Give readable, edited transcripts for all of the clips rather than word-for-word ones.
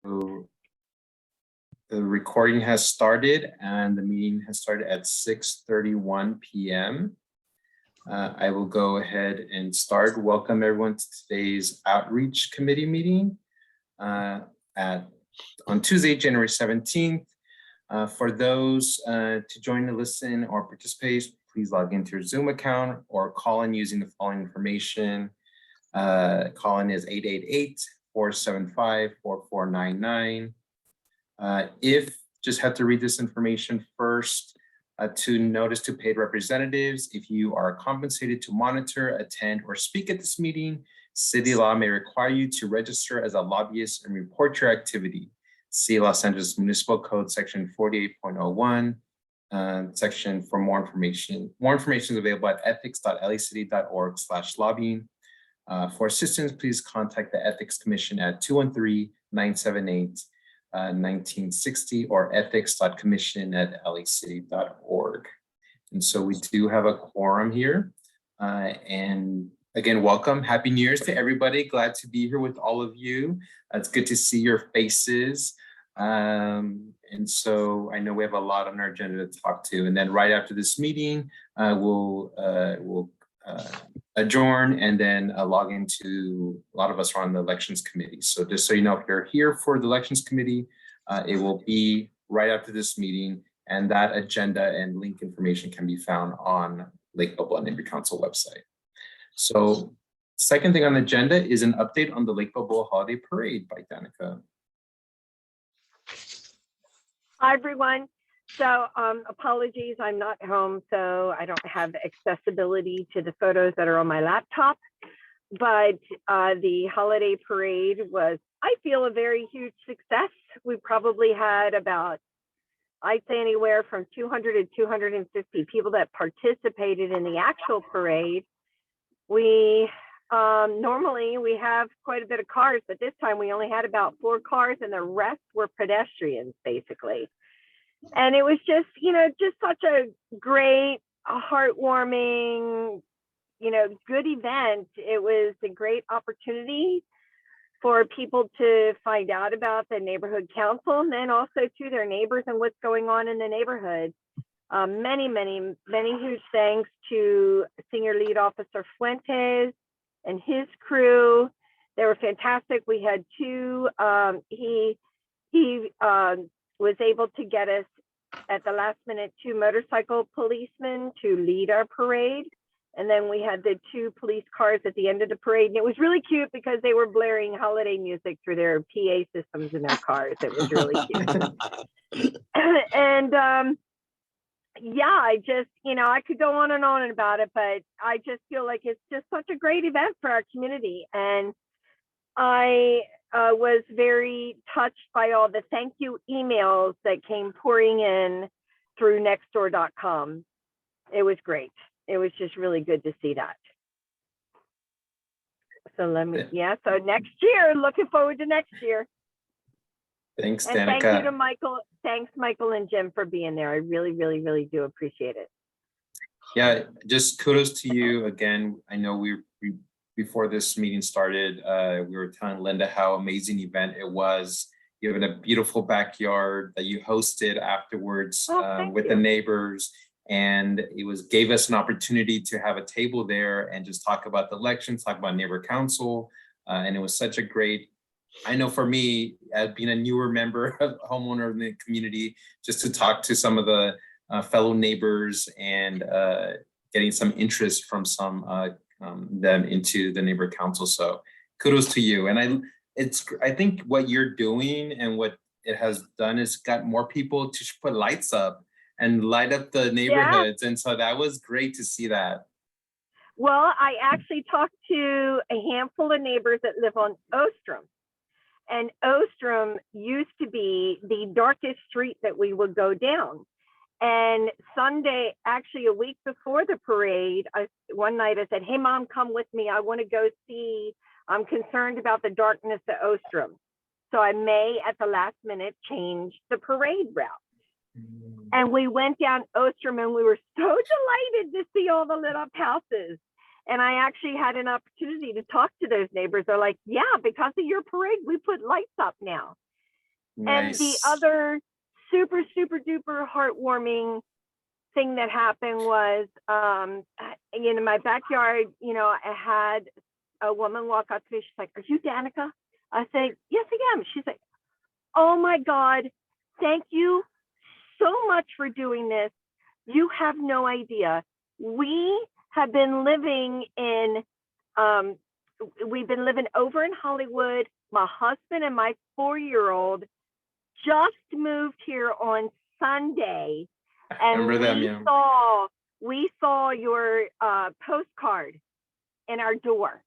So the recording has started and the meeting has started at 6:31 p.m. I will go ahead and start. Welcome everyone to today's Outreach Committee meeting on Tuesday, January 17th. For those to join and listen or participate, please log into your Zoom account or call in using the following information. Call in is 888-475-4499. If just have to read this information first, to notice to paid representatives, if you are compensated to monitor, attend, or speak at this meeting, city law may require you to register as a lobbyist and report your activity. See Los Angeles Municipal Code section 48.01 section for more information. More information is available at ethics.lacity.org/lobbying. For assistance, please contact the Ethics Commission at 213-978-1960 or ethics.commission@lacity.org. And so we do have a quorum here. And again, welcome. Happy New Year's to everybody. Glad to be here with all of you. It's good to see your faces. And so I know we have a lot on our agenda to talk to. And then right after this meeting, we'll adjourn and then log into, a lot of us are on the elections committee. So just so you know, if you're here for the elections committee, it will be right after this meeting, and that agenda and link information can be found on Lake Balboa Neighborhood Council website. So second thing on the agenda is an update on the Lake Balboa Holiday Parade by Danica. Hi, everyone. So apologies, I'm not home, so I don't have accessibility to the photos that are on my laptop. But the holiday parade was, I feel, a very huge success. We probably had about, I'd say anywhere from 200 to 250 people that participated in the actual parade. We normally we have quite a bit of cars, but this time we only had about 4 cars and the rest were pedestrians, basically. And it was just, just such a great, heartwarming, good event. It was a great opportunity for people to find out about the neighborhood council and then also to their neighbors and what's going on in the neighborhood. Many huge thanks to Senior Lead Officer Fuentes and his crew. They were fantastic. We had 2, he was able to get us at the last minute 2 motorcycle policemen to lead our parade. And then we had the 2 police cars at the end of the parade. And it was really cute because they were blaring holiday music through their PA systems in their cars. It was really cute. And yeah, I just, I could go on and on about it, but I just feel like it's just such a great event for our community. And I was very touched by all the thank you emails that came pouring in through nextdoor.com. It was great. It was just really good to see that. So so next year, looking forward to next year. Thanks, and Danica. Thank you to Michael. Thanks, Michael and Jim, for being there. I really, really, really do appreciate it. Yeah, just kudos to you again. I know we before this meeting started, we were telling Linda how amazing event it was. You have a beautiful backyard that you hosted afterwards with the neighbors, and it gave us an opportunity to have a table there and just talk about the elections, talk about neighbor council, and it was such a great. I know for me, as being a newer member of homeowner in the community, just to talk to some of the fellow neighbors and getting some interest from some them into the neighbor council. So kudos to you. And I think what you're doing and what it has done is got more people to put lights up and light up the neighborhoods. Yeah. And so that was great to see that. Well, I actually talked to a handful of neighbors that live on Ostrom. And Ostrom used to be the darkest street that we would go down. And Sunday, actually a week before the parade, one night I said, hey, Mom, come with me. I want to go see. I'm concerned about the darkness of Ostrom. So I may, at the last minute, change the parade route. And we went down Ostrom and we were so delighted to see all the lit up houses. And I actually had an opportunity to talk to those neighbors. They're like, yeah, because of your parade, we put lights up now. And the Nice. other super, super duper heartwarming thing that happened was, in my backyard, I had a woman walk up to me. She's like, "Are you Danica?" I said, "Yes, I am." She's like, "Oh my God, thank you so much for doing this. You have no idea. We have been living um, we've been living over in Hollywood. My husband and my 4-year-old just moved here on Sunday, I and remember them, yeah. we saw your postcard in our door."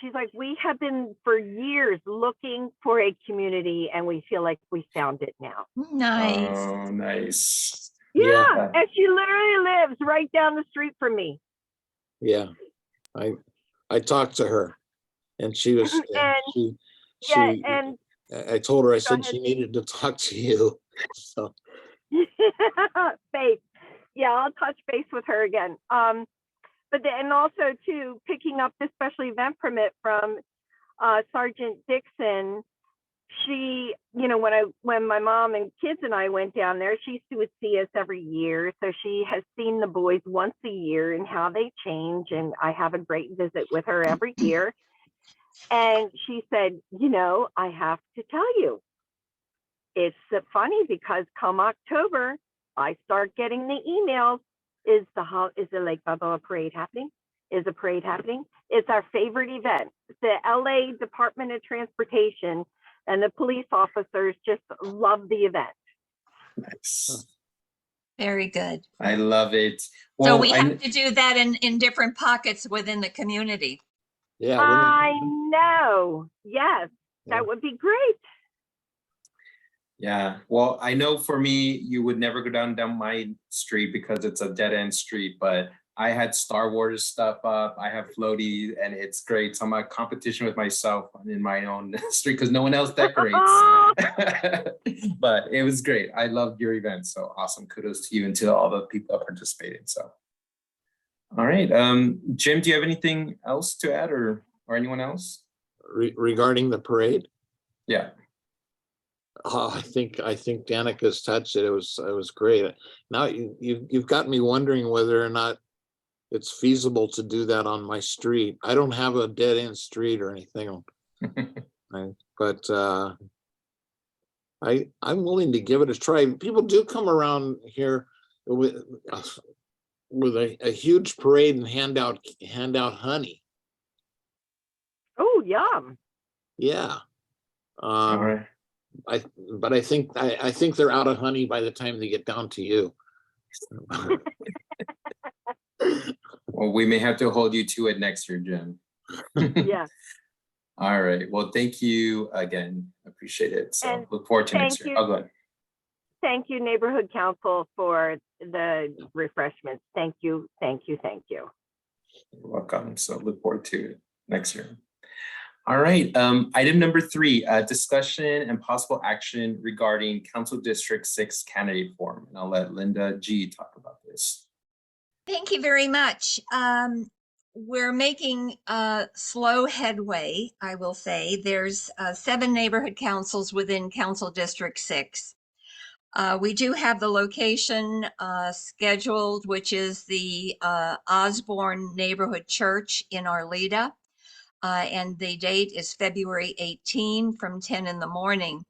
She's like, "We have been for years looking for a community, and we feel like we found it now." Nice. Oh, nice. Yeah, Yeah. and she literally lives right down the street from me. Yeah, I talked to her, and she was, And she, yeah, she, and I told her, I go said ahead. she needed to talk to you. So, Faith. Yeah, I'll touch base with her again. But and also too, picking up the special event permit from Sergeant Dixon. She, when my mom and kids and I went down there, she would see us every year. So she has seen the boys once a year and how they change. And I have a great visit with her every year. And she said, "I have to tell you, it's funny because come October, I start getting the emails. Is the Lake Balboa parade happening? Is a parade happening? It's our favorite event. The LA Department of Transportation and the police officers just love the event." Nice. Very good. I love it. So Well, we have to do that in different pockets within the community. yeah. I know. Yes, Yeah. that would be great. yeah. Well, I know for me, you would never go down my street because it's a dead end street, but I had Star Wars stuff up. I have floaty, and it's great. So I'm a competition with myself in my own street because no one else decorates. But it was great. I loved your event. So awesome. Kudos to you and to all the people that participated. So, all right. Jim, do you have anything else to add, or anyone else? Regarding the parade, Yeah. I think Danica's touched it. It was great. Now you've got me wondering whether or not it's feasible to do that on my street. I don't have a dead end street or anything, but I'm willing to give it a try. People do come around here with a huge parade and hand out honey. Oh, yum. Yeah. All right. But I think they're out of honey by the time they get down to you. Well, we may have to hold you to it next year, Jim. Yeah. All right. Well, thank you again. Appreciate it. So And look forward to next thank year. you. Oh, go ahead. Thank you, Neighborhood Council, for the refreshments. Thank you, thank you, thank you. You're welcome. So look forward to next year. All right. Item number 3, discussion and possible action regarding Council District 6 candidate form. And I'll let Linda G talk about this. Thank you very much. We're making slow headway, I will say. There's 7 neighborhood councils within Council District 6. We do have the location scheduled, which is the Osborne Neighborhood Church in Arleta. And the date is February 18 from 10 in the morning.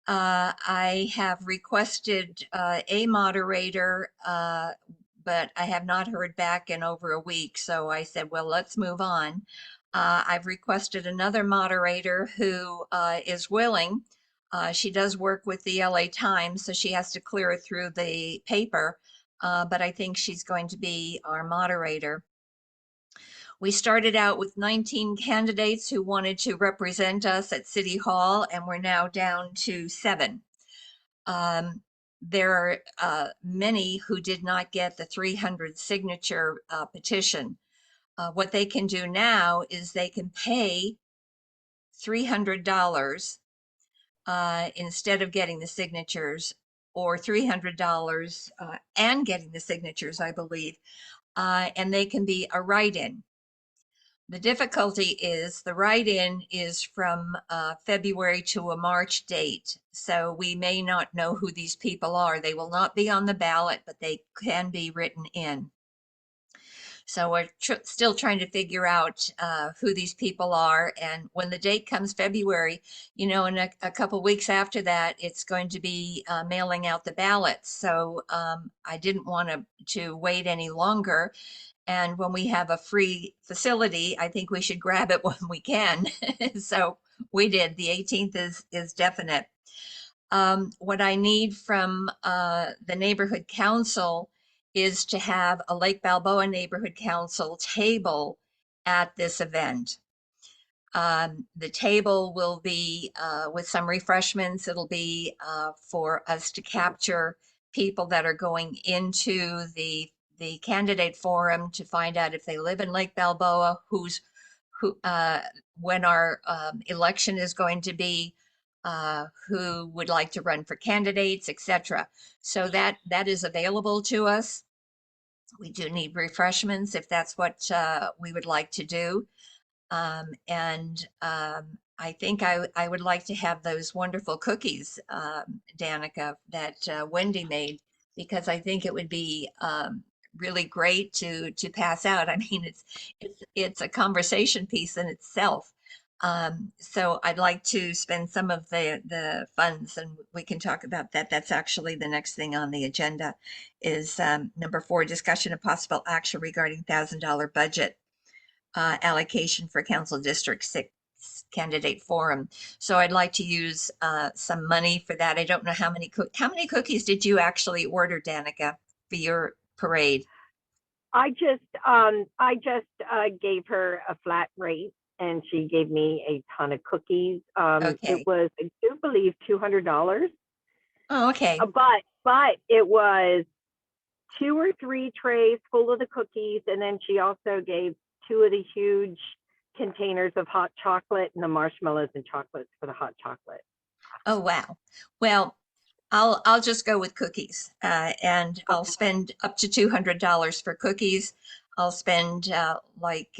I have requested a moderator, but I have not heard back in over a week. So I said, well, let's move on. I've requested another moderator who is willing. She does work with the LA Times, so she has to clear it through the paper. But I think she's going to be our moderator. We started out with 19 candidates who wanted to represent us at City Hall, and we're now down to 7. There are many who did not get the 300 signature petition. What they can do now is they can pay $300 instead of getting the signatures, or $300 and getting the signatures, I believe, and they can be a write-in. The difficulty is the write-in is from February to a March date. So we may not know who these people are. They will not be on the ballot, but they can be written in. So we're still trying to figure out who these people are. And when the date comes February, in a couple weeks after that, it's going to be mailing out the ballots. So I didn't want to wait any longer. And when we have a free facility, I think we should grab it when we can. So we did. The 18th is definite. What I need from the neighborhood council is to have a Lake Balboa Neighborhood Council table at this event. The table will be with some refreshments. It'll be for us to capture people that are going into the candidate forum to find out if they live in Lake Balboa, when our election is going to be, who would like to run for candidates, etc. So that is available to us. We do need refreshments if that's what we would like to do. I think I would like to have those wonderful cookies, Danica, that Wendy made, because I think it would be really great to pass out. I mean, it's a conversation piece in itself. So I'd like to spend some of the funds, and we can talk about that. That's actually the next thing on the agenda is number 4, discussion of possible action regarding $1,000 budget allocation for Council District 6 candidate forum. So I'd like to use some money for that. I don't know how many cookies did you actually order, Danica, for your parade? I just gave her a flat rate, and she gave me a ton of cookies. Okay. It was, I do believe, $200. Oh, okay. But it was 2 or 3 trays full of the cookies, and then she also gave 2 of the huge containers of hot chocolate and the marshmallows and chocolates for the hot chocolate. Oh, wow. Well, I'll just go with cookies, and I'll spend up to $200 for cookies. I'll spend like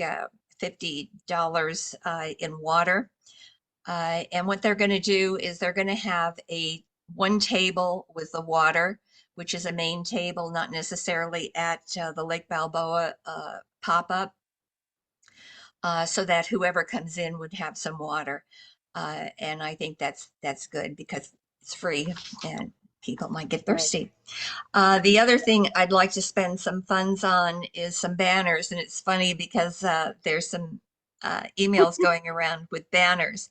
$50 in water. And what they're going to do is they're going to have one table with the water, which is a main table, not necessarily at the Lake Balboa pop-up, so that whoever comes in would have some water. And I think that's good because it's free and people might get thirsty. The other thing I'd like to spend some funds on is some banners. And it's funny because there's some emails going around with banners.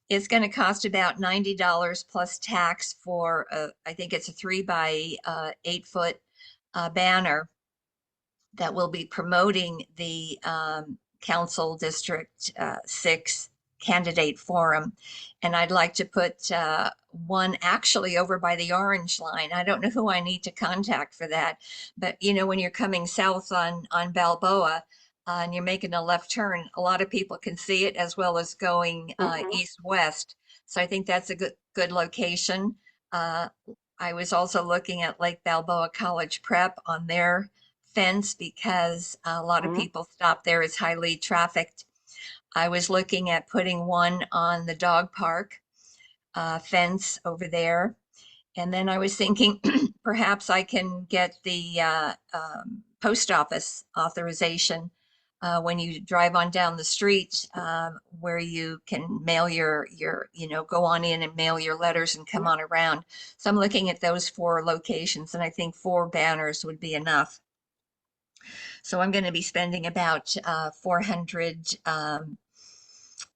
It's going to cost about $90 plus tax for, I think it's a 3 by 8 foot banner that will be promoting the Council District 6 candidate forum. And I'd like to put one actually over by the Orange Line. I don't know who I need to contact for that, but when you're coming south on Balboa and you're making a left turn, a lot of people can see it as well as going east-west. So I think that's a good location. I was also looking at Lake Balboa College Prep on their fence because a lot of people stop there. It's highly trafficked. I was looking at putting one on the dog park fence over there. And then I was thinking perhaps I can get the post office authorization when you drive on down the street, where you can mail your go on in and mail your letters and come on around. So I'm looking at those 4 locations, and I think 4 banners would be enough. So I'm going to be spending about $425,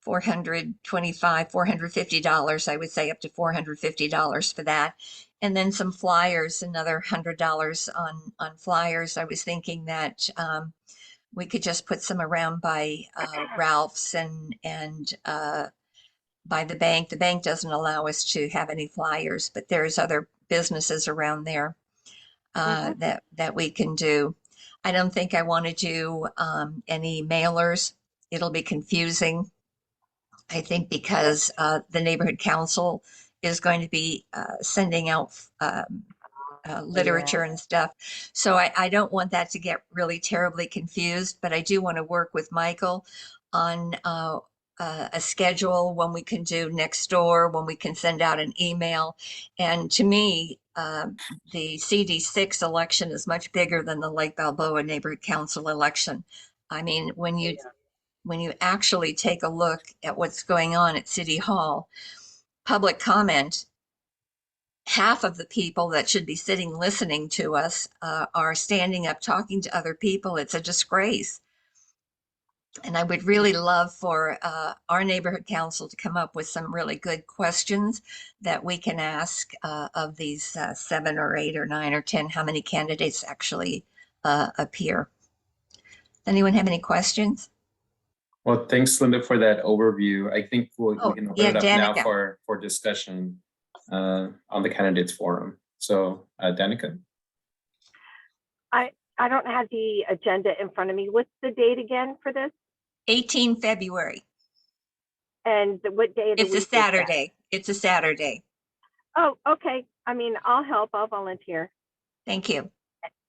$450, I would say up to $450 for that. And then some flyers, another $100 on flyers. I was thinking that we could just put some around by Ralph's and by the bank. The bank doesn't allow us to have any flyers, but there's other businesses around there that we can do. I don't think I want to do any mailers. It'll be confusing. I think because the neighborhood council is going to be sending out literature and stuff. So I don't want that to get really terribly confused, but I do want to work with Michael on a schedule, when we can do next door, when we can send out an email. And to me, the CD6 election is much bigger than the Lake Balboa Neighborhood Council election. I mean, when you actually take a look at what's going on at City Hall, public comment, half of the people that should be sitting listening to us are standing up talking to other people. It's a disgrace. And I would really love for our neighborhood council to come up with some really good questions that we can ask of these 7 or 8 or 9 or 10, how many candidates actually appear. Anyone have any questions? Well, thanks, Linda, for that overview. I think we can open it up now Danica. for discussion on the candidates forum. So, Danica. I don't have the agenda in front of me. What's the date again for this? 18 February. And what day of the It's week a is that? Saturday. It's a Saturday. Oh, okay. I mean, I'll help. I'll volunteer. Thank you.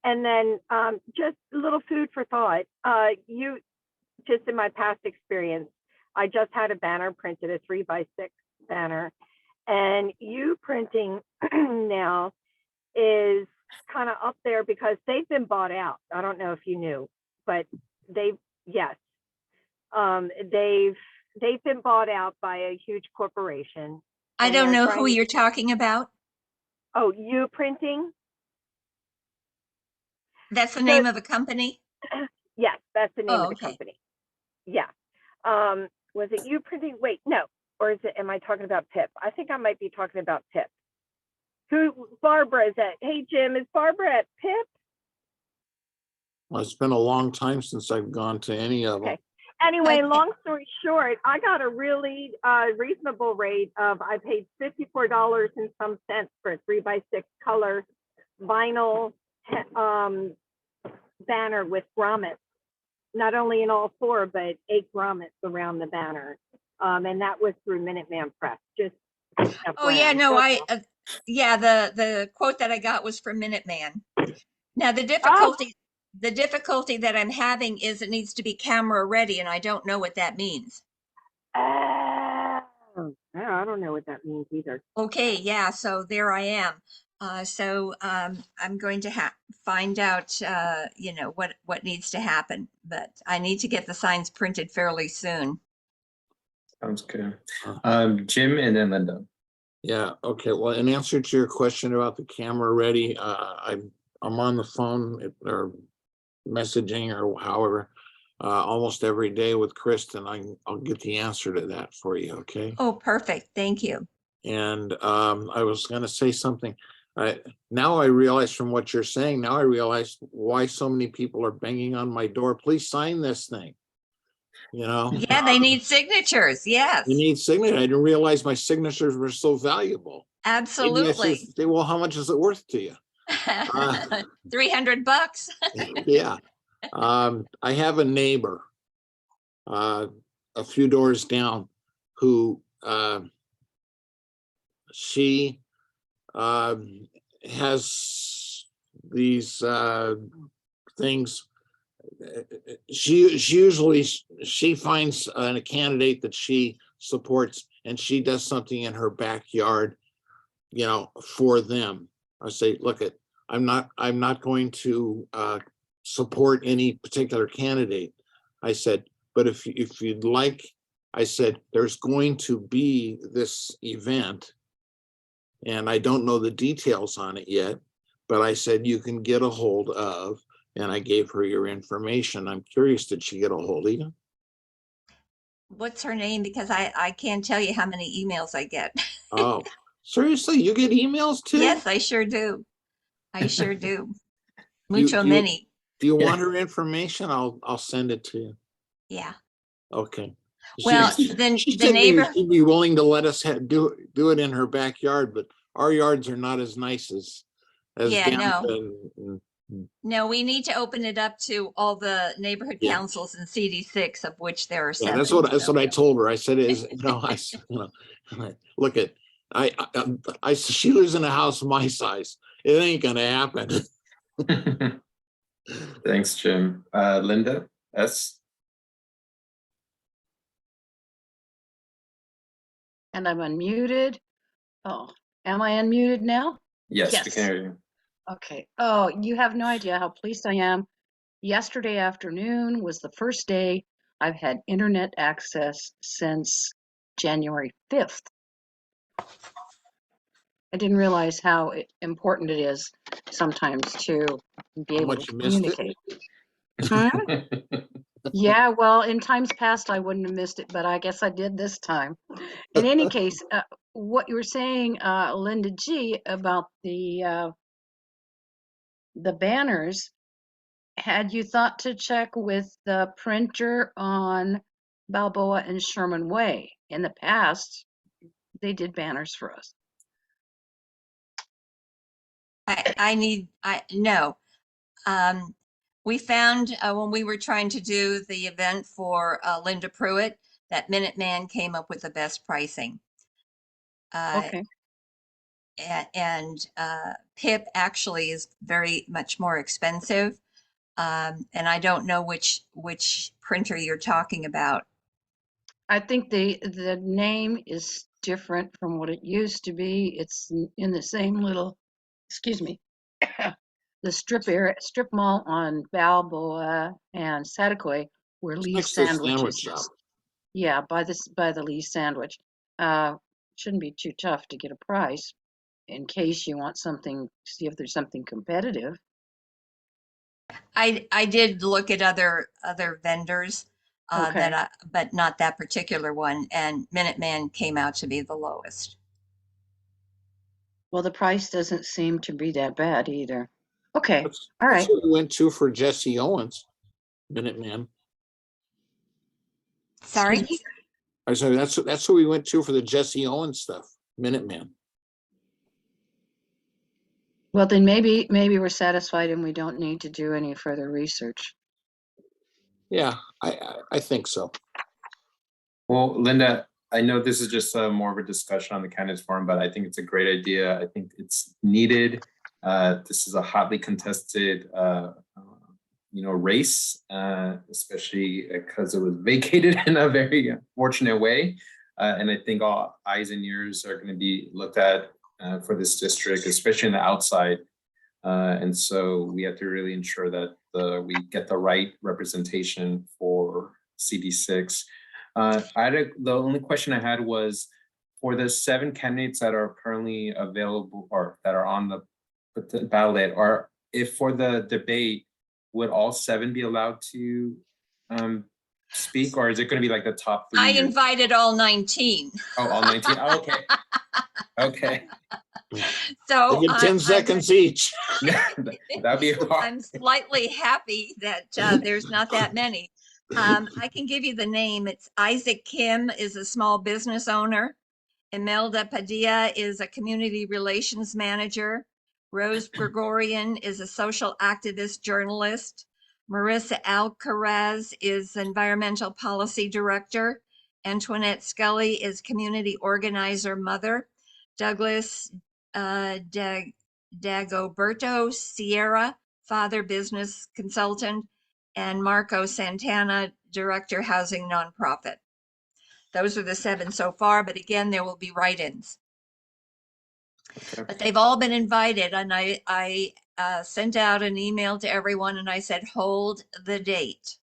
And then just a little food for thought. Just in my past experience, I just had a banner printed, a 3x6 banner, and you printing now is kind of up there because they've been bought out. I don't know if you knew, but they've been bought out by a huge corporation. I And don't they're know trying who to- you're talking about. Oh, you printing? That's the name of a company? Yes, that's the name Oh, of the okay. company. Yeah. Was it you printing? Wait, no. Or am I talking about Pip? I think I might be talking about Pip. Barbara is at? Hey, Jim, is Barbara at Pip? Well, it's been a long time since I've gone to any of them. Okay. Anyway, Okay. long story short, I got a really reasonable rate of, I paid $54 and some cents for a 3x6 color vinyl banner with grommets. Not only in all 4, but 8 grommets around the banner. And that was through Minuteman Press. Just Oh, yeah, FYI. no, That's all. yeah, the quote that I got was from Minuteman. Now, the difficulty that I'm having is it needs to be camera ready, and I don't know what that means. I don't know what that means either. Okay, yeah, so there I am. I'm going to find out, what needs to happen, but I need to get the signs printed fairly soon. Sounds good. Jim and then Linda. Yeah, okay. Well, in answer to your question about the camera ready, I'm on the phone or messaging or however, almost every day with Kristen. I'll get the answer to that for you, okay? Oh, perfect. Thank you. And I was gonna say something. Now I realize from what you're saying, now I realize why so many people are banging on my door. Please sign this thing. You know? Yeah, they need signatures. Yes, You need signature. I didn't realize my signatures were so valuable. Maybe I should absolutely. say, well, how much is it worth to you? $300. Yeah. I have a neighbor a few doors down who she has these things. She finds a candidate that she supports and she does something in her backyard, for them. I say, look, I'm not going to support any particular candidate. I said, but if you'd like, I said, there's going to be this event and I don't know the details on it yet, but I said, you can get a hold of, and I gave her your information. I'm curious, did she get a hold of you? What's her name? Because I can't tell you how many emails I get. Oh, seriously, you get emails too? Yes, I sure do. I sure do. Do Mucho you- many. Do you want her information? I'll send it to you. Yeah. Okay. Well, She then said the neighbor, she'd be willing to let us do it in her backyard, but our yards are not as nice as Yeah, Danica no. and no, we need to open it up to all the neighborhood Yeah. councils in CD6, of which there are yeah, 7. that's what so. I told her. I said, look she lives in a house my size. It ain't gonna happen. Thanks, Jim. Linda S. And I'm unmuted. Oh, am I unmuted now? Yes, we Yes. can hear you. Okay. Oh, you have no idea how pleased I am. Yesterday afternoon was the first day I've had internet access since January 5th. I didn't realize how important it is sometimes to be How able much to you missed it? communicate. Huh? Yeah, well, in times past, I wouldn't have missed it, but I guess I did this time. In any case, what you were saying, Linda G, about the banners, had you thought to check with the printer on Balboa and Sherman Way? In the past, they did banners for us. No. We found when we were trying to do the event for Linda Pruitt, that Minuteman came up with the best pricing. Okay. And PIP actually is very much more expensive. And I don't know which printer you're talking about. I think the name is different from what it used to be. It's in the same little, excuse me, the strip mall on Balboa and Saticoy, where It's Lee's next to the Sandwich sandwich is. shop. Yeah, by the Lee's Sandwich. Shouldn't be too tough to get a price in case you want something, see if there's something competitive. I did look at other vendors Okay. but not that particular one, and Minuteman came out to be the lowest. Well, the price doesn't seem to be that bad either. Okay, That's all right. what we went to for Jesse Owens, Minuteman. Sorry? Excuse me? I said, that's what we went to for the Jesse Owens stuff, Minuteman. Well, then maybe we're satisfied and we don't need to do any further research. Yeah, I think so. Well, Linda, I know this is just more of a discussion on the candidates forum, but I think it's a great idea. I think it's needed. This is a hotly contested, race, especially because it was vacated in a very fortunate way. And I think all eyes and ears are going to be looked at for this district, especially in the outside. And so we have to really ensure that we get the right representation for CD6. The only question I had was for the 7 candidates that are currently available or that are on the ballot, or if for the debate, would all 7 be allowed to speak, or is it going to be like the top 3? I invited all 19. Oh, all 19. Oh, okay. Okay. So They get 10 seconds each. That'd be hard. I'm slightly happy that there's not that many. I can give you the name. It's Isaac Kim is a small business owner. Imelda Padilla is a community relations manager. Rose Gregorian is a social activist journalist. Marissa Alcaraz is environmental policy director. Antoinette Scully is community organizer mother. Douglas Dagoberto Sierra, father business consultant, and Marco Santana, director housing nonprofit. Those are the 7 so far, but again, there will be write-ins. Okay. But they've all been invited, and I sent out an email to everyone and I said, hold the date.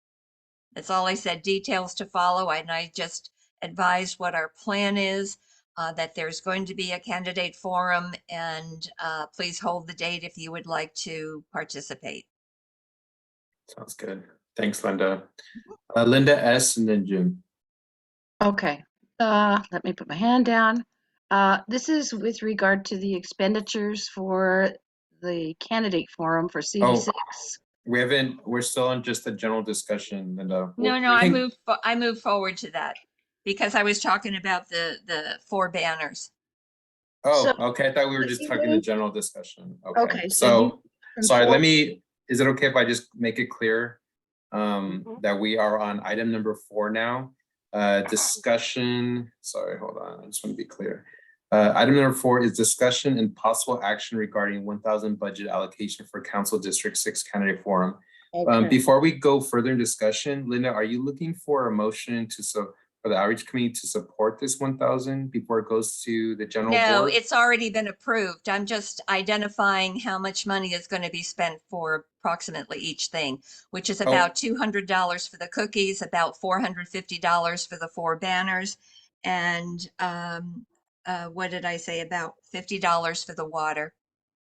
That's all I said, details to follow. And I just advised what our plan is, that there's going to be a candidate forum, and please hold the date if you would like to participate. Sounds good. Thanks, Linda. Linda S. and then Jim. Okay, let me put my hand down. This is with regard to the expenditures for the candidate forum for CD6. We're still on just a general discussion, Linda. No, We can- I moved forward to that because I was talking about the 4 banners. Oh, So- okay. I thought we were just talking the general discussion. Okay, So, sorry, four- is it okay if I just make it clear that we are on item number 4 now? Discussion, sorry, hold on. I just want to be clear. Item number 4 is discussion and possible action regarding 1,000 budget allocation for Council District 6 candidate forum. Okay. Before we go further in discussion, Linda, are you looking for a motion to for the outreach committee to support this 1,000 before it goes to the general No, board? it's already been approved. I'm just identifying how much money is going to be spent for approximately each thing, which is about $200 for the cookies, about $450 for the 4 banners, and what did I say? About $50 for the water.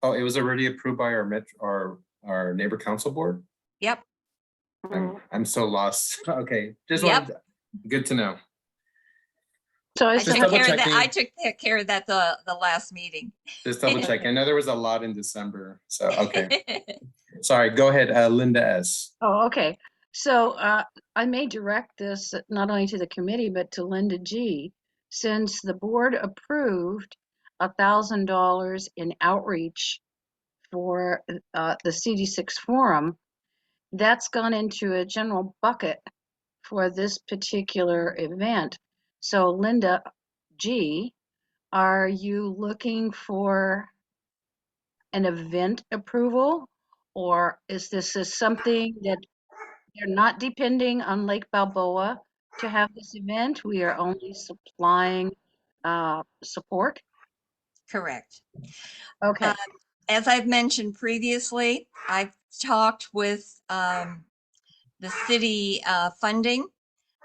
Oh, it was already approved by our neighbor council board? Yep. I'm so lost. Okay, just Yep. wanted, good to know. So I is Just took it, double care of that. I checking. took care of that the last meeting. Just double check. I know there was a lot in December, so, okay. Sorry, go ahead, Linda S. oh, okay. So I may direct this not only to the committee, but to Linda G. Since the board approved $1,000 in outreach for the CD6 forum, that's gone into a general bucket for this particular event. So Linda G, are you looking for an event approval? Or is this something that you're not depending on Lake Balboa to have this event? We are only supplying support? Correct. Okay, As I've mentioned previously, I've talked with the city funding,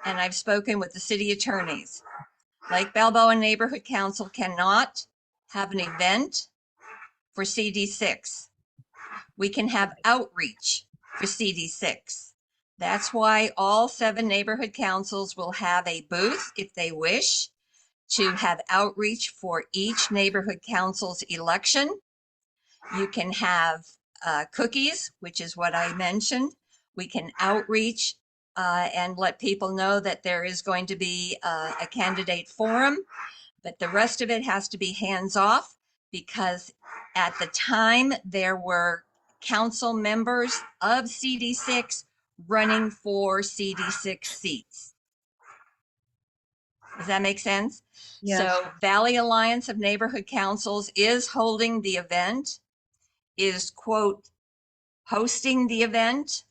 and I've spoken with the city attorneys. Lake Balboa Neighborhood Council cannot have an event for CD6. We can have outreach for CD6. That's why all 7 neighborhood councils will have a booth if they wish to have outreach for each neighborhood council's election. You can have cookies, which is what I mentioned. We can outreach and let people know that there is going to be a candidate forum, but the rest of it has to be hands off because at the time there were council members of CD6 running for CD6 seats. Does that make sense? yes. So Valley Alliance of Neighborhood Councils is holding the event, is quote, hosting the event.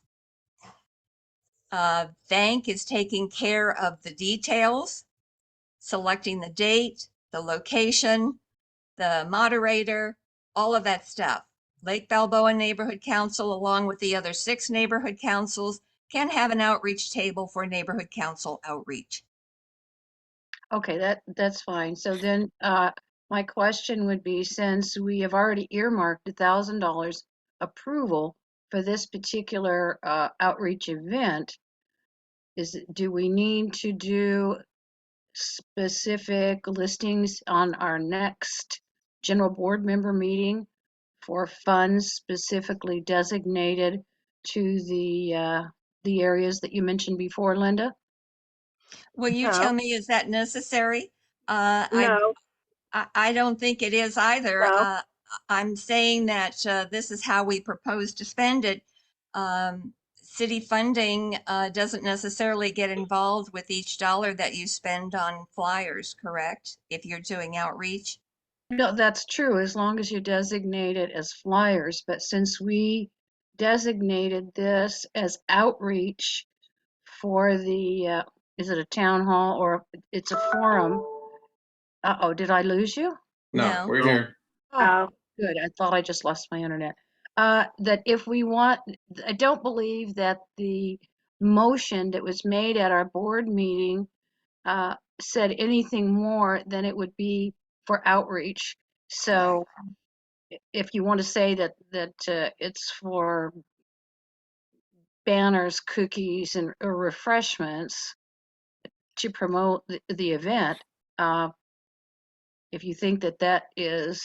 Vank is taking care of the details, selecting the date, the location, the moderator, all of that stuff. Lake Balboa Neighborhood Council, along with the other 6 neighborhood councils, can have an outreach table for neighborhood council outreach. Okay, that's fine. So then my question would be, since we have already earmarked $1,000 approval for this particular outreach event, do we need to do specific listings on our next general board member meeting for funds specifically designated to the areas that you mentioned before, Linda? Will you No. tell me, is that necessary? No, I don't think it is either. No. I'm saying that this is how we propose to spend it. City funding doesn't necessarily get involved with each dollar that you spend on flyers, correct? If you're doing outreach. No, that's true, as long as you designate it as flyers. But since we designated this as outreach for the, is it a town hall or it's a forum? Uh-oh, did I lose you? No, No. we're here. Oh, Oh, good. I thought I just lost my internet. That if we want, I don't believe that the motion that was made at our board meeting said anything more than it would be for outreach. So if you want to say that it's for banners, cookies, and or refreshments to promote the event, if you think that that is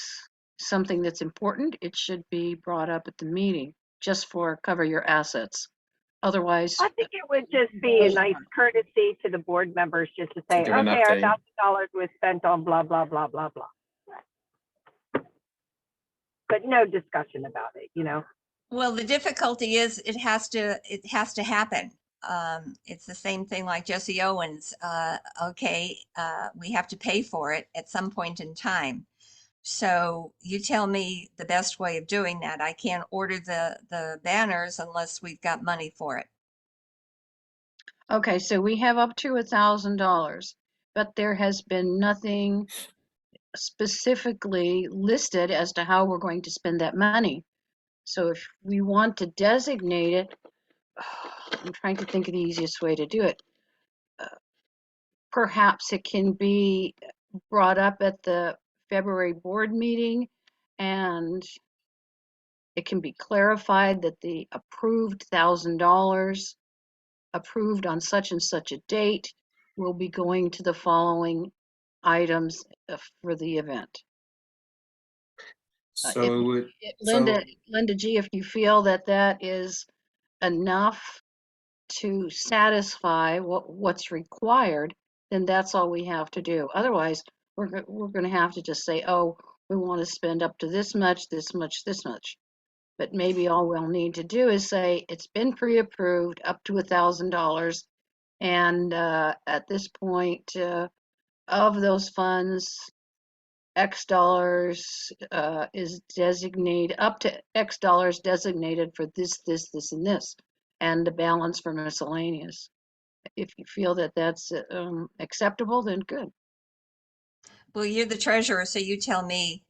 something that's important, it should be brought up at the meeting just for cover your assets. Otherwise, I think it would just be a nice courtesy to the board members just to say, give an okay, our update. $1,000 was spent on blah, blah, blah, blah, blah. But no discussion about it, you know? Well, the difficulty is it has to happen. It's the same thing like Jesse Owens. We have to pay for it at some point in time. So you tell me the best way of doing that. I can't order the banners unless we've got money for it. Okay, so we have up to $1,000, but there has been nothing specifically listed as to how we're going to spend that money. So if we want to designate it, I'm trying to think of the easiest way to do it. Perhaps it can be brought up at the February board meeting, and it can be clarified that the approved $1,000 approved on such and such a date will be going to the following items for the event. So If it would, Linda, so Linda G, if you feel that that is enough to satisfy what's required, then that's all we have to do. Otherwise, we're going to have to just say, oh, we want to spend up to this much, this much, this much. But maybe all we'll need to do is say it's been pre-approved up to $1,000, and at this point, of those funds, X dollars is designated, up to X dollars designated for this, and this, and the balance for miscellaneous. If you feel that that's acceptable, then good. Well, you're the treasurer, so you tell me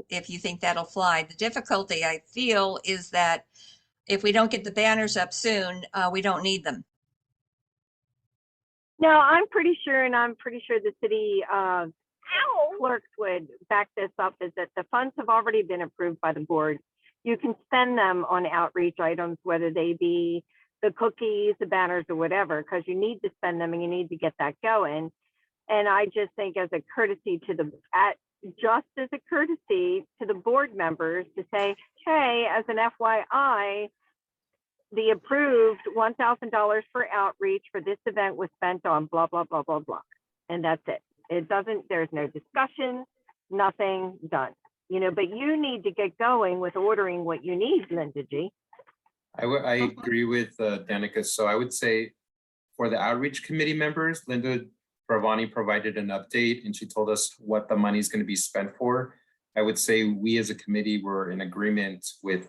if you think that'll fly. The difficulty I feel is that if we don't get the banners up soon, we don't need them. No, I'm pretty sure, and I'm pretty sure the city clerks would back this up, is that the funds have already been approved by the board. You can spend them on outreach items, whether they be the cookies, the banners, or whatever, because you need to spend them and you need to get that going. And I just think as a courtesy to just as a courtesy to the board members to say, hey, as an FYI, the approved $1,000 for outreach for this event was spent on blah, blah, blah, blah, blah. And that's it. It doesn't, there's no discussion, nothing done. But you need to get going with ordering what you need, Linda G. I agree with Danica. So I would say for the outreach committee members, Linda Bravani provided an update and she told us what the money is going to be spent for. I would say we as a committee were in agreement with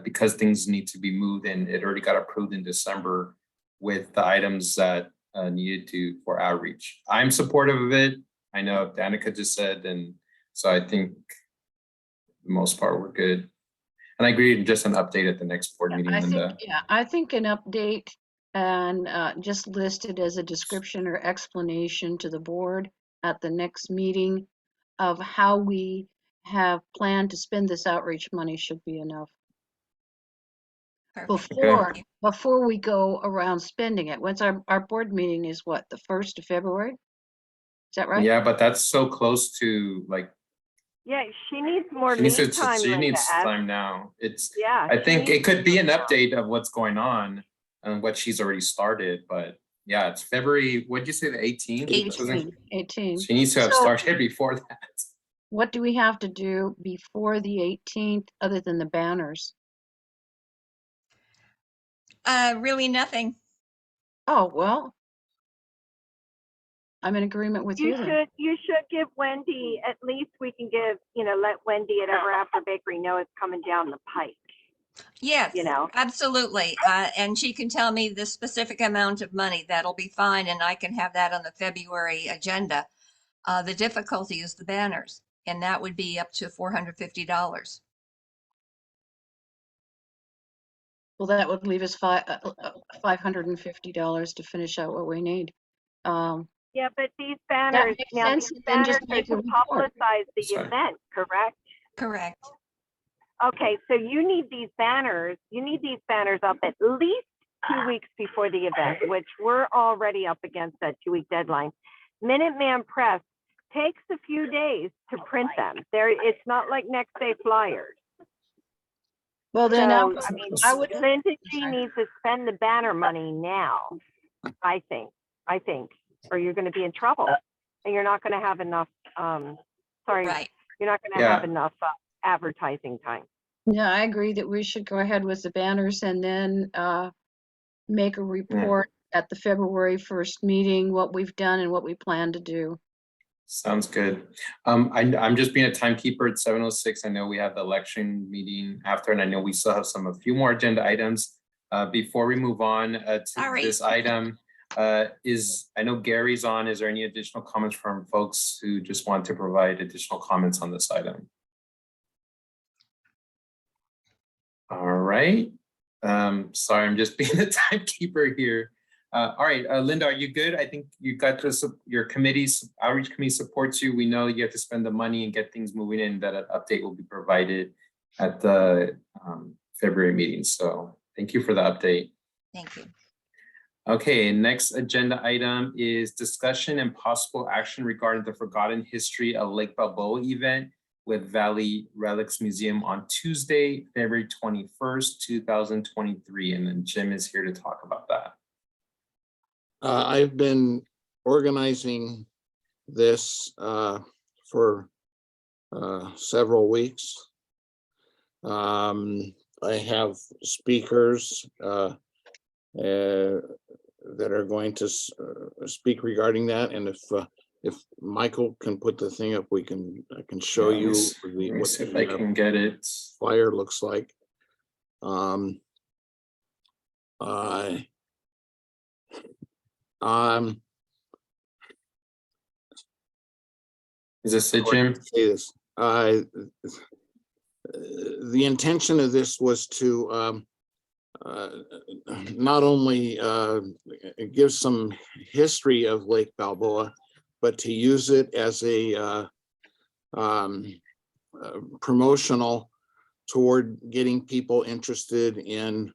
because things need to be moved and it already got approved in December with the items that needed for outreach. I'm supportive of it. I know Danica just said, and so I think for the most part we're good. And I agree, just an update at the next board meeting, Linda. I think an update and just listed as a description or explanation to the board at the next meeting of how we have planned to spend this outreach money should be enough. Perfect. Before we go around spending it. Once our board meeting is what, the 1st of February? Is that right? Yeah, but that's so close to like. Yeah, she needs more She lead needs time. she Linda, needs time now. Yeah. I think it could be an now. update of what's going on and what she's already started, but yeah, it's February, what'd you say, the 18th? 18. She needs to have started before that. What do we have to do before the 18th other than the banners? Really nothing. Oh, well, I'm in agreement with you then. You should give Wendy, at least we can give, let Wendy at Ever After Bakery know it's coming down the pike. Yes, absolutely. And she can tell me the specific amount of money. That'll be fine. And I can have that on the February agenda. The difficulty is the banners, and that would be up to $450. Well, that would leave us $550 to finish out what we need. Yeah, but these banners, now these banners are to publicize the event, correct? Correct. Okay, so you need these banners up at least 2 weeks before the event, which we're already up against that 2-week deadline. Minuteman Press takes a few days to print them. It's not like next day flyers. Well, then Linda G needs to spend the banner money now, I think, or you're going to be in trouble and you're not going to have enough, Right. You're not going to have enough advertising time. Yeah, I agree that we should go ahead with the banners and then make a report at the February 1st meeting, what we've done and what we plan to do. Sounds good. I'm just being a timekeeper at 7:06. I know we have the election meeting after, and I know we still have a few more agenda items. Before we move on to Sorry. this item, I know Gary's on. Is there any additional comments from folks who just want to provide additional comments on this item? All right. Sorry, I'm just being the timekeeper here. All right, Linda, are you good? I think you got this, your committee's outreach committee supports you. We know you have to spend the money and get things moving in, that an update will be provided at the February meeting. So thank you for the update. Thank you. Okay, next agenda item is discussion and possible action regarding the Forgotten History of Lake Balboa event with Valley Relics Museum on Tuesday, February 21st, 2023. And then Jim is here to talk about that. I've been organizing this for several weeks. I have speakers that are going to speak regarding that, and if Michael can put the thing up, I can show Yeah, you let me what see if I can get it. flyer looks like. Is this it, Jim? Say this. The intention of this was to not only give some history of Lake Balboa, but to use it as a promotional toward getting people interested in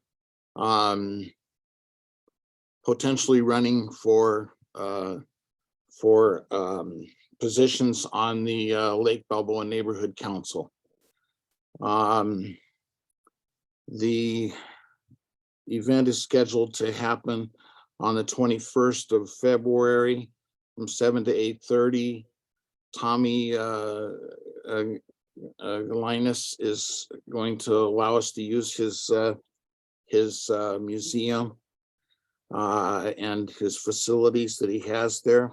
potentially running for positions on the Lake Balboa Neighborhood Council. The event is scheduled to happen on the 21st of February from 7 to 8:30. Tommy Linus is going to allow us to use his museum and his facilities that he has there.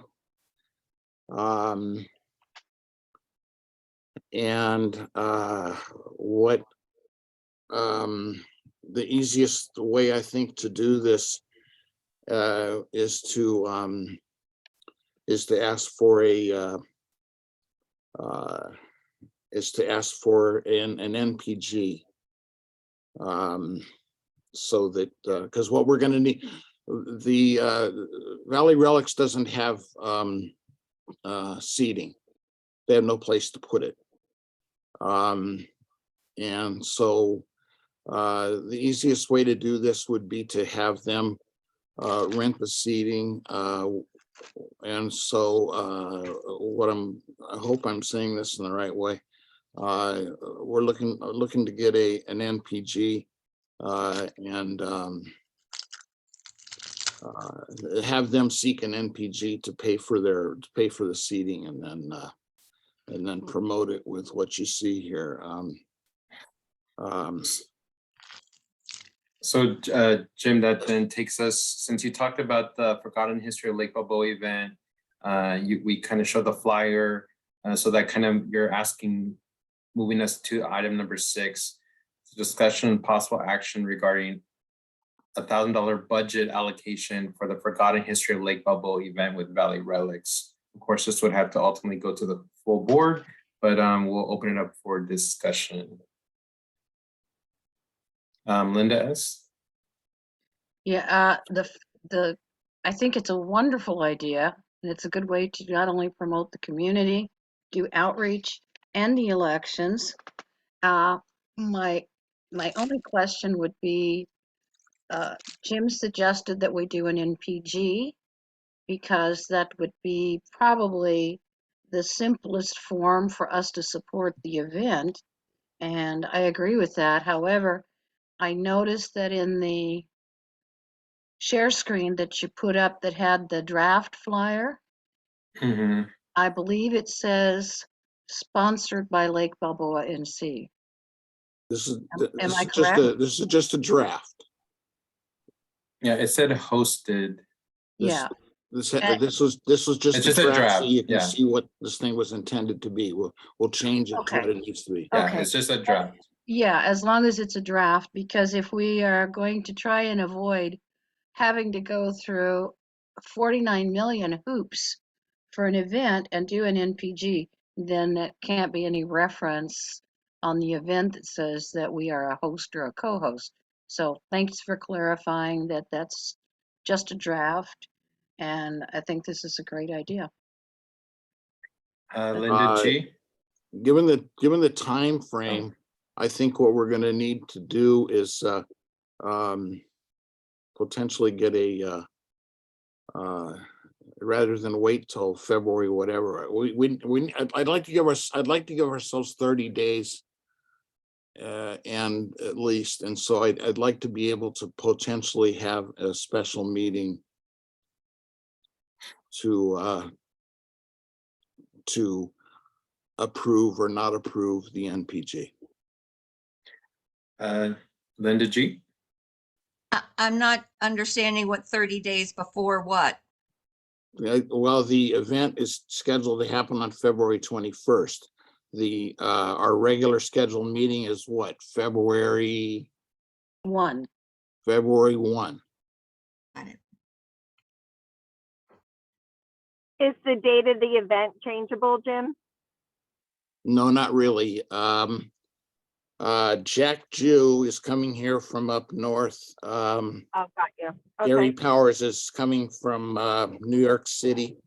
The easiest way I think to do this is to ask for an NPG, so that because what we're going to need, the Valley Relics doesn't have seating. They have no place to put it. And so the easiest way to do this would be to have them rent the seating. And so I hope I'm saying this in the right way. We're looking to get an NPG and have them seek an NPG to pay for the seating, and then promote it with what you see here. So Jim, that then takes us, since you talked about the Forgotten History of Lake Balboa event, we kind of showed the flyer, so that kind of you're moving us to item number 6, discussion and possible action regarding $1,000 budget allocation for the Forgotten History of Lake Balboa event with Valley Relics. Of course, this would have to ultimately go to the full board, but we'll open it up for discussion. Linda S. Yeah, I think it's a wonderful idea, and it's a good way to not only promote the community, do outreach and the elections. My only question would be, Jim suggested that we do an NPG, because that would be probably the simplest form for us to support the event. And I agree with that. However, I noticed that in the share screen that you put up that had the draft flyer, I believe it says sponsored by Lake Balboa NC. This is just a draft. Yeah, it said hosted. Yeah. This was just It's just a draft, so you can yeah. see what this thing was intended to be. We'll change it to Okay. what it needs to be. Yeah, Okay. it's just a draft. Yeah, as long as it's a draft, because if we are going to try and avoid having to go through 49 million hoops for an event and do an NPG, then it can't be any reference on the event that says that we are a host or a co-host. So thanks for clarifying that that's just a draft, and I think this is a great idea. Linda Uh, G? Given the time frame, I think what we're gonna need to do is potentially get a rather than wait till February, whatever. I'd like to give ourselves 30 days. And at least, and so I'd like to be able to potentially have a special meeting to approve or not approve the NPG. Linda G? I'm not understanding what 30 days before what. Well, the event is scheduled to happen on February 21st. Our regular scheduled meeting is what, February 1. 1. Got it. Is the date of the event changeable, Jim? No, not really. Jack Jew is coming here from up north. Oh, got you. Gary Okay. Powers is coming from New York City.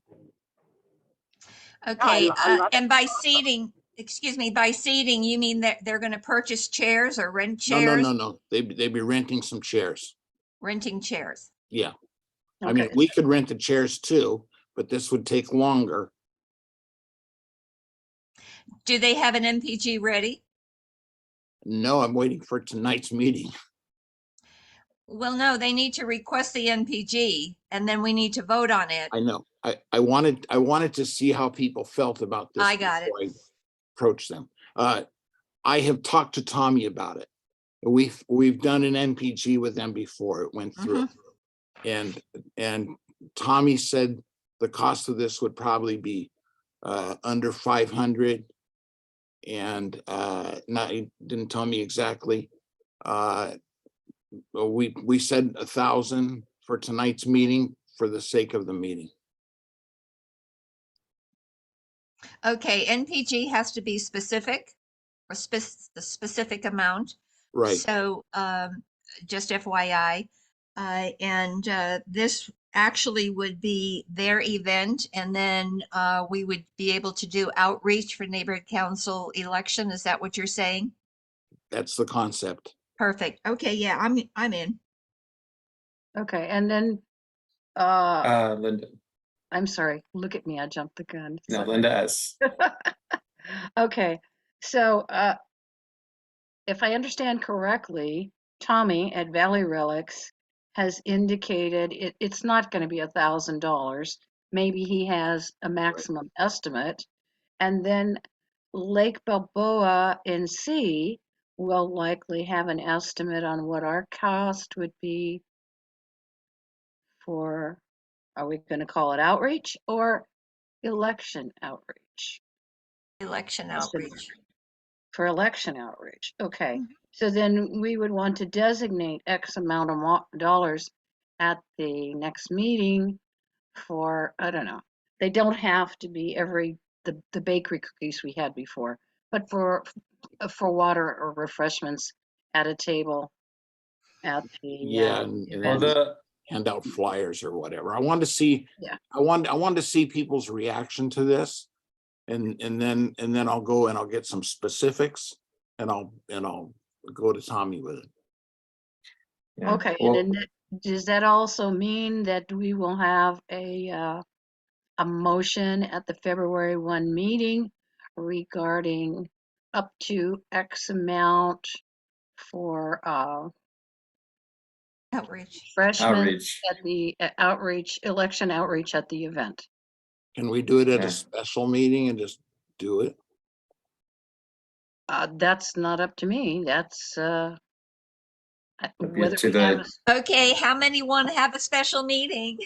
Okay, I love it. and by seating, excuse me, by seating, you mean that they're going to purchase chairs or rent No, chairs? no. They'd be renting some chairs. Renting chairs. Yeah. I mean, Okay. we could rent the chairs too, but this would take longer. Do they have an MPG ready? No, I'm waiting for tonight's meeting. Well, no, they need to request the NPG and then we need to vote on it. I know. I wanted to see how people felt about this. I got it. before I approach them. I have talked to Tommy about it. We've done an NPG with them before. It went through. And Tommy said the cost of this would probably be under 500. And not, he didn't tell me exactly. We said 1,000 for tonight's meeting for the sake of the meeting. Okay, NPG has to be specific or the specific amount. Right. So just FYI, this actually would be their event, and then we would be able to do outreach for neighborhood council election. Is that what you're saying? That's the concept. Perfect. Okay, yeah, I'm in. Okay, and then Linda, I'm sorry, look at me, I jumped the gun. no, Linda S. Okay, so if I understand correctly, Tommy at Valley Relics has indicated it's not going to be $1,000. Maybe he has a maximum estimate. And then Lake Balboa in C will likely have an estimate on what our cost would be for, are we going to call it outreach or election outreach? Election outreach. For election outreach. Okay. Mhm. So then we would want to designate X amount of dollars at the next meeting for, I don't know. They don't have to be the bakery cookies we had before, but for water or refreshments at a table at the Yeah, and Well, then the hand out flyers or whatever. I wanted to see. Yeah. I wanted to see people's reaction to this, and then I'll go and I'll get some specifics, and I'll go to Tommy with it. yeah, Okay, well, and then does that also mean that we will have a motion at the February 1 meeting regarding up to X amount for Outreach. freshmen outreach. at the election outreach at the event? Can we do it at Yeah. a special meeting and just do it? That's not up to me. That's Would be whether to we have the- Okay, how many want to have a special meeting?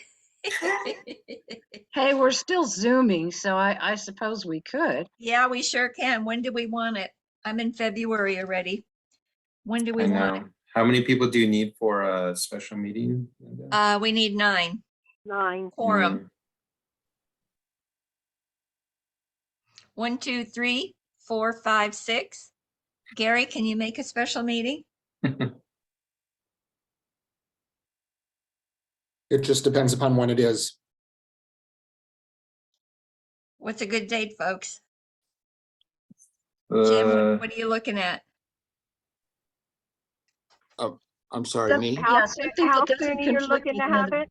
hey, we're still Zooming, so I suppose we could. Yeah, we sure can. When do we want it? I'm in February already. When do I we want know. How many people do you need for a special meeting? Linda? it? We need 9 9. quorum. Mm, 1, 2, 3, 4, 5, 6. Gary, can you make a special meeting? It just depends upon when it is. What's a good date, folks? Jim, Uh, what are you looking at? I'm sorry, Just me? how Yeah, soon, something how that doesn't soon are you conflict looking with to have another. it?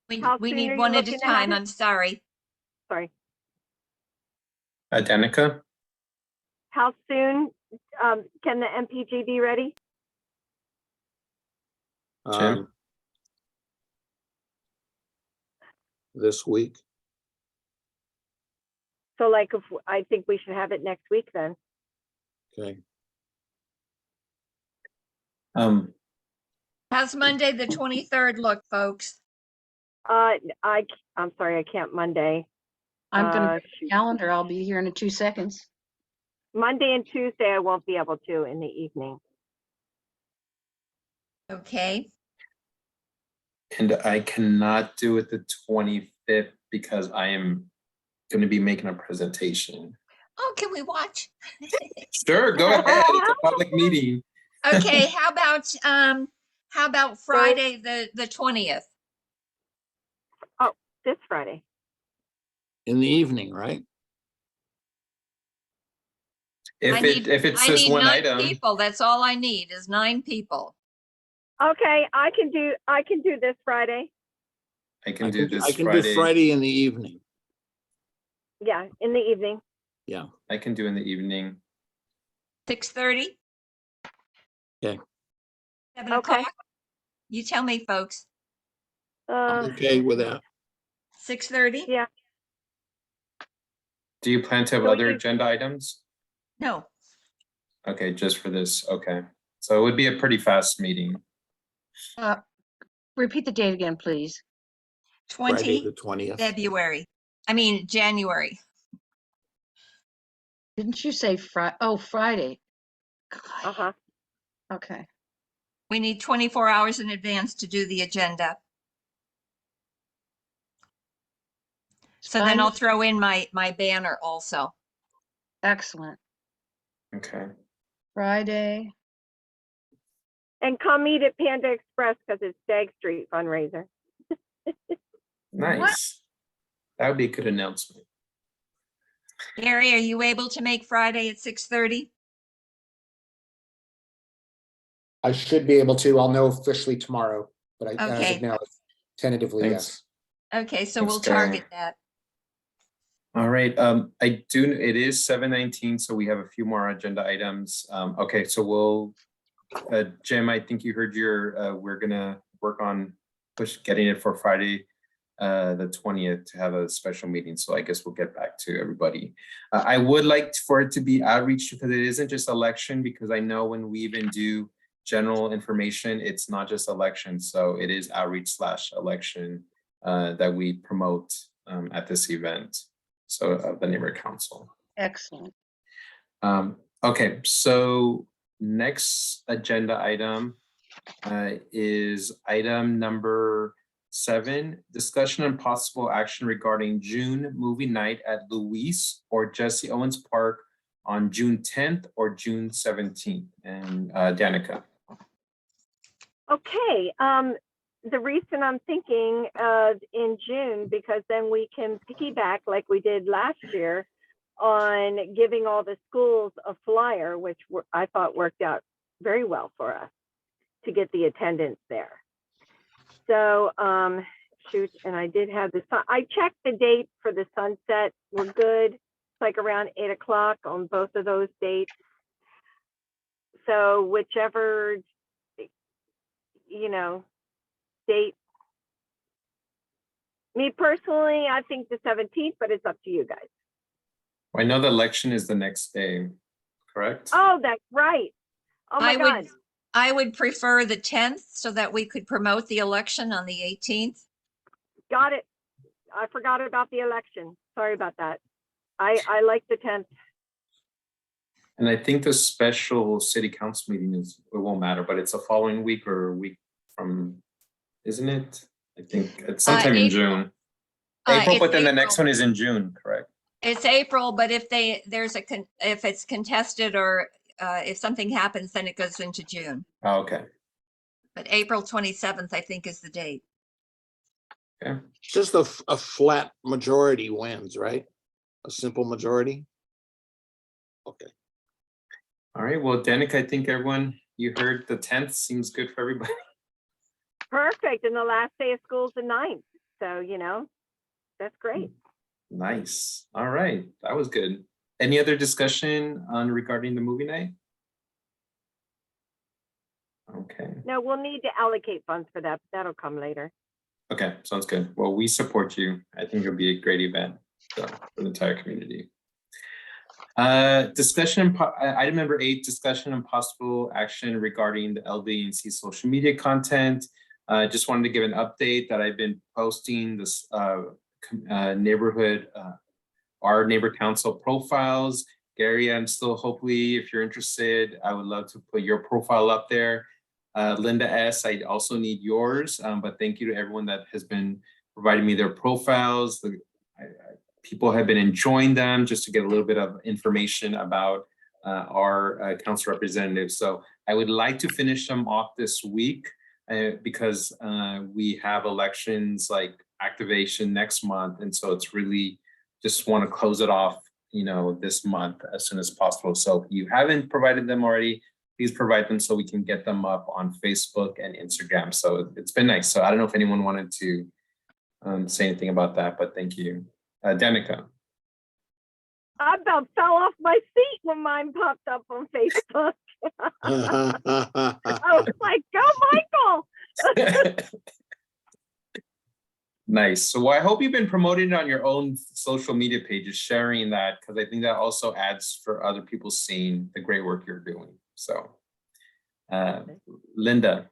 We, How we soon are need you one at a looking to have time. it? I'm sorry. Sorry. Danica? How soon can the MPG be ready? Jim? This week. So like, if I think we should have it next week then. Okay. How's Monday, the 23rd look, folks? I'm sorry, I can't Monday. I'm gonna Shoot. calendar. I'll be here in 2 seconds. Monday and Tuesday I won't be able to in the evening. Okay. And I cannot do it the 25th because I am going to be making a presentation. Oh, can we watch? Sure, go ahead. It's a public meeting. Okay, how about Friday, the 20th? This Friday. In the evening, right? I need- If it's I just need one 9 item, people. That's all I need is 9 people. Okay, I can do this Friday. I can do this I can Friday. do Friday in the evening. Yeah, in the evening. I can do in the evening. 6:30? Okay. 7 Okay. o'clock? You tell me, folks. I'm okay with that. 6:30? Yeah. Do you plan to have So other you- agenda items? No. Okay, just for this. Okay. So it would be a pretty fast meeting. Repeat the date again, please. Friday, the 20 20th. February. I mean, January. Didn't you say Friday? Oh, Friday. God, Uh-huh. okay. We need 24 hours in advance to do the agenda. So then Fine. I'll throw in my banner also. Excellent. Okay. Friday. And come meet at Panda Express because it's Stag Street fundraiser. Nice. That would be a good announcement. Gary, are you able to make Friday at 6:30? I should be able to. I'll know officially tomorrow, but as Okay. of now, tentatively, Thanks. yes. Okay, so Thanks, we'll Gary. target that. All right, it is 7:19, so we have a few more agenda items. Okay, so we'll, Jim, I think you heard we're gonna work on getting it for Friday, the 20th to have a special meeting. So I guess we'll get back to everybody. I would like for it to be outreach because it isn't just election, because I know when we even do general information, it's not just election. So it is outreach/election that we promote at this event. So the neighborhood council. Excellent. Okay, so next agenda item is item number 7, discussion and possible action regarding June movie night at Luis or Jesse Owens Park on June 10th or June 17th. And Danica. Okay, the reason I'm thinking in June, because then we can piggyback like we did last year on giving all the schools a flyer, which I thought worked out very well for us to get the attendance there. So, shoot, and I did have I checked the date for the sunset. We're good. It's like around 8 o'clock on both of those dates. So whichever, date. Me personally, I think the 17th, but it's up to you guys. I know the election is the next day, correct? Oh, that's right. Oh my God. I would prefer the 10th so that we could promote the election on the 18th. Got it. I forgot about the election. Sorry about that. I like the 10th. And I think the special city council meeting it won't matter, but it's a following week or a week from, isn't it? I think it's sometime in April. June. April, It's but then the next April. one is in June, correct? It's April, but if if it's contested or if something happens, then it goes into June. Oh, okay. But April 27th, I think, is the date. Just a flat majority wins, right? A simple majority? Okay. All right, well, Danica, I think everyone, you heard the 10th seems good for everybody. Perfect. And the last day of school is the 9th. So, you know, that's great. Nice. All right, that was good. Any other discussion on regarding the movie night? Okay, No, we'll need to allocate funds for that. But that'll come later. okay, sounds good. Well, we support you. I think it'll be a great event so, for the entire community. Discussion, item number 8, discussion and possible action regarding the LDNC social media content. Just wanted to give an update that I've been posting this neighborhood, our neighbor council profiles. Gary, I'm still hopefully, if you're interested, I would love to put your profile up there. Linda S, I also need yours, but thank you to everyone that has been providing me their profiles. People have been enjoying them just to get a little bit of information about our council representatives. So I would like to finish them off this week because we have elections like activation next month. And so it's really just want to close it off, you know, this month as soon as possible. So if you haven't provided them already, please provide them so we can get them up on Facebook and Instagram. So it's been nice. So I don't know if anyone wanted to say anything about that, but thank you. Danica. I about fell off my seat when mine popped up on Facebook. I was like, go, Michael. Nice. So I hope you've been promoting it on your own social media pages, sharing that, because I think that also adds for other people seeing the great work you're doing. So, Linda.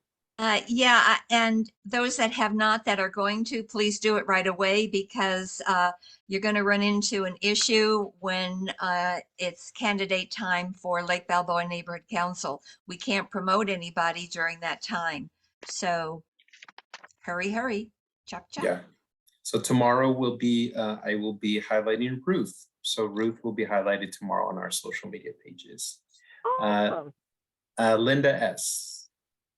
Yeah, and those that have not that are going to, please do it right away because you're going to run into an issue when it's candidate time for Lake Balboa Neighborhood Council. We can't promote anybody during that time. So hurry, hurry, chop, chop. Yeah. So tomorrow will be, I will be highlighting Ruth. So Ruth will be highlighted tomorrow on our social media pages. Awesome. Linda S.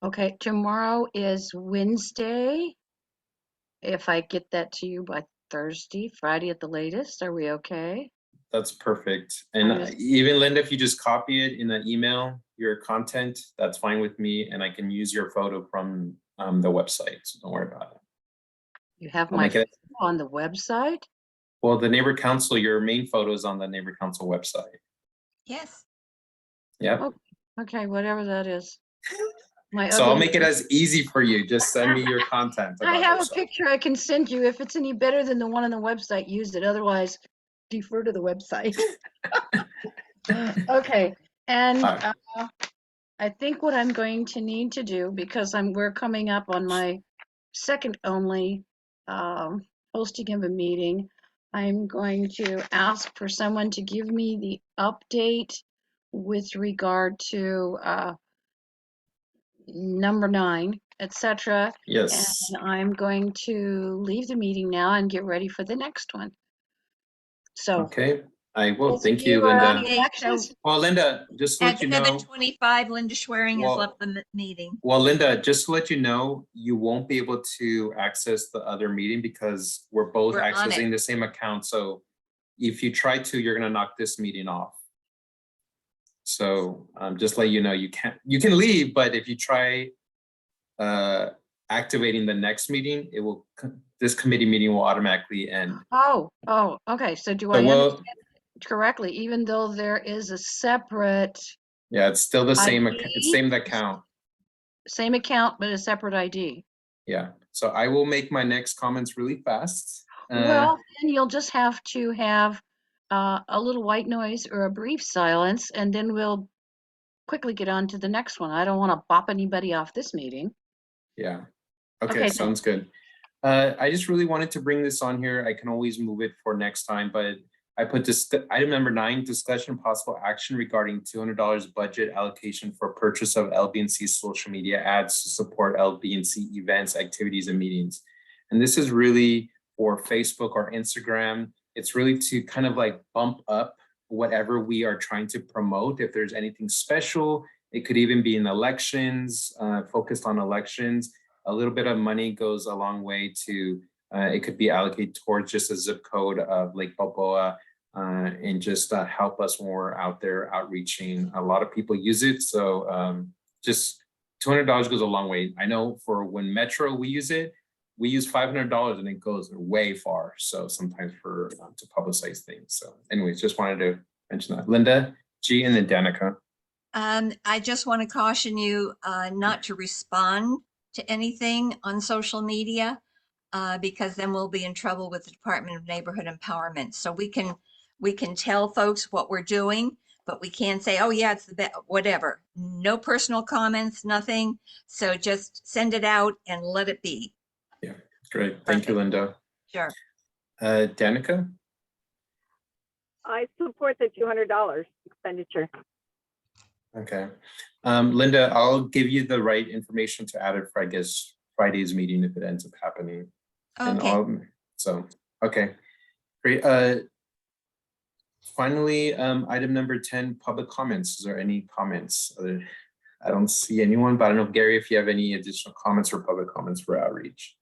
Okay, tomorrow is Wednesday. If I get that to you by Thursday, Friday at the latest, are we okay? That's perfect. And even Linda, if you just copy it in an email, your content, that's fine with me. And I can use your photo from the website. So don't worry about it. You have I'll my make it- photo on the website? Well, the neighbor council, your main photo is on the neighbor council website. Yes. Yeah. Oh, okay, whatever that is. My So I'll ugly- make it as easy for you. Just send me your content. I about have yourself. a picture I can send you. If it's any better than the one on the website, use it. Otherwise, defer to the website. Okay, and All right. I think what I'm going to need to do, because we're coming up on my second only hosting of a meeting, I'm going to ask for someone to give me the update with regard to number 9, etc. Yes. And I'm going to leave the meeting now and get ready for the next one. So. Okay. I will. Those Thank of you, who are on Linda. the elections- Well, Linda, just to At let you know. 7:25, Linda Schwerin has Well- left the meeting. Well, Linda, just to let you know, you won't be able to access the other meeting because we're both We're on accessing the same account. So if you try to, you're gonna knock this meeting off. So just let you know, you can leave, but if you try activating the next meeting, this committee meeting will automatically end. Oh, okay. So do So I we'll, understand correctly, even though there is a separate, yeah, it's still the same, ID? it's same account. same account, but a separate ID? Yeah, so I will make my next comments really fast. Well, then you'll just have to have a little white noise or a brief silence, and then we'll quickly get on to the next one. I don't want to bop anybody off this meeting. Yeah. Okay, Okay, thanks. sounds good. I just really wanted to bring this on here. I can always move it for next time, but I put this, item number 9, discussion possible action regarding $200 budget allocation for purchase of LBNC social media ads to support LBNC events, activities, and meetings. And this is really for Facebook or Instagram. It's really to kind of like bump up whatever we are trying to promote. If there's anything special, it could even be in elections, focused on elections. A little bit of money goes a long way to, it could be allocated towards just a zip code of Lake Balboa, and just help us when we're out there outreaching. A lot of people use it, so just $200 goes a long way. I know for when Metro we use it, we use $500 and it goes way far. So sometimes for to publicize things. So anyways, just wanted to mention that. Linda, G, and then Danica. I just want to caution you not to respond to anything on social media because then we'll be in trouble with the Department of Neighborhood Empowerment. So we can tell folks what we're doing, but we can't say, oh yeah, it's the best, whatever. No personal comments, nothing. So just send it out and let it be. Yeah, great. Thank you, Linda. Sure. Danica? I support the $200 expenditure. Okay. Linda, I'll give you the right information to add it for, I guess, Friday's meeting if it ends up happening. And Okay. so, okay, great. Finally, item number 10, public comments. Is there any comments? I don't see anyone, but I don't know, Gary, if you have any additional comments or public comments for outreach.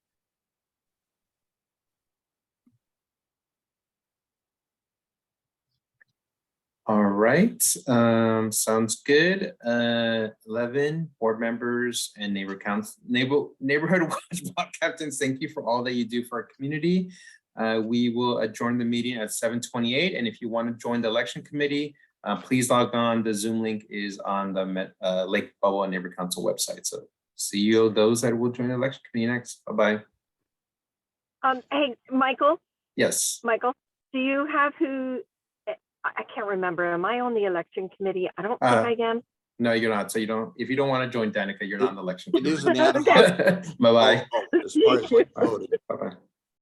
All right, sounds good. 11 board members and neighborhood watch block captains. Thank you for all that you do for our community. We will adjourn the meeting at 7:28. And if you want to join the election committee, please log on. The Zoom link is on the Lake Balboa Neighborhood Council website. So see you those that will join the election committee next. Bye-bye. Hey, Michael, Yes. Michael, do you have who? I can't remember. Am I on the election committee? I don't think I am. No, you're not. So you don't, if you don't want to join Danica, you're not on the election It is an committee. ad hoc. Bye-bye. As far as like voting. Bye-bye.